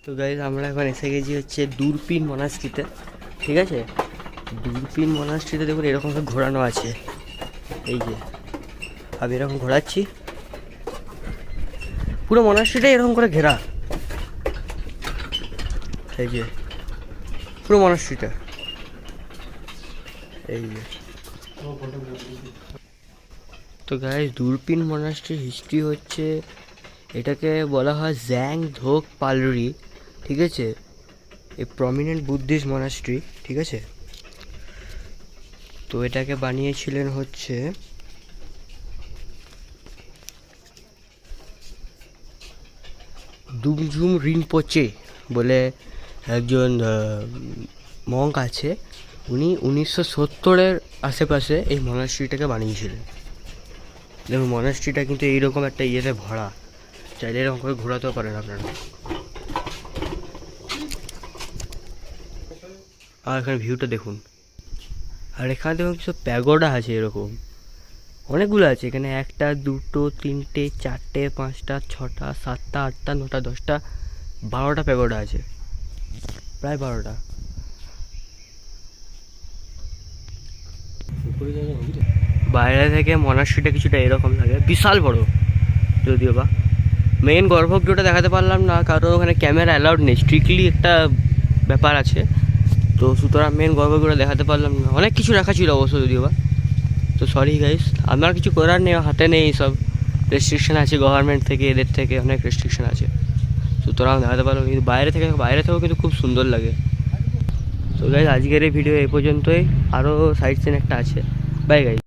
তো গাইজ আমরা এখন এসে গেছি হচ্ছে দূরপিন মনাস্ট্রিতে। ঠিক আছে, দূরপিন মনাস্ট্রিতে দেখুন এরকম করে ঘোরানো আছে। এই যে আমি এরকম ঘোরাচ্ছি, পুরো মনাস্ট্রিটা এরকম করে ঘেরা। এই যে পুরো মনাস্ট্রিটা, এই যে। তো গাইজ দূরপিন মনাস্ট্রির হিস্ট্রি হচ্ছে, এটাকে বলা হয় জ্যাং ধোক পালরি। ঠিক আছে, এ প্রমিনেন্ট বুদ্ধিস্ট মনাস্ট্রি। ঠিক আছে, তো এটাকে বানিয়েছিলেন হচ্ছে দুমঝুম রিনপোচে বলে একজন মঙ্ক আছে। উনি 1970-এর আশেপাশে এই মনাস্ট্রিটাকে বানিয়েছিলেন। দেখুন মনাস্ট্রিটা কিন্তু এইরকম একটা ইয়েতে ভরা, চাইলে এরকম করে ঘোরাতেও পারেন আপনারা। আর এখানে ভিউটা দেখুন, আর এখানে দেখুন কিছু প্যাগোডা আছে, এরকম অনেকগুলো আছে এখানে। 1টা 2টো 3টে 4টে 5টা 6টা 7টা 8টা 9টা 10টা 12টা প্যাগোডা আছে, প্রায় 12টা। বাইরে থেকে মনাস্ট্রিটা কিছুটা এরকম লাগে, বিশাল বড় যদিও বা। মেন গর্ভগৃহটা দেখাতে পারলাম না, কারণ ওখানে ক্যামেরা অ্যালাউড নেই, স্ট্রিক্টলি একটা ব্যাপার আছে। তো সুতরাং মেন গর্ভগৃহটা দেখাতে পারলাম না। অনেক কিছু রাখা ছিল অবশ্য যদিও বা, তো সরি গাইস, আমার কিছু করার নেই, হাতে নেই। এইসব রেস্ট্রিকশন আছে গভর্নমেন্ট থেকে, এদের থেকে অনেক রেস্ট্রিকশন আছে, সুতরাং দেখাতে পারলাম। কিন্তু বাইরে থেকেও কিন্তু খুব সুন্দর লাগে। তো গাইস আজকের এই ভিডিও এই পর্যন্তই, আরও সাইড সিন একটা আছে। Bye guys.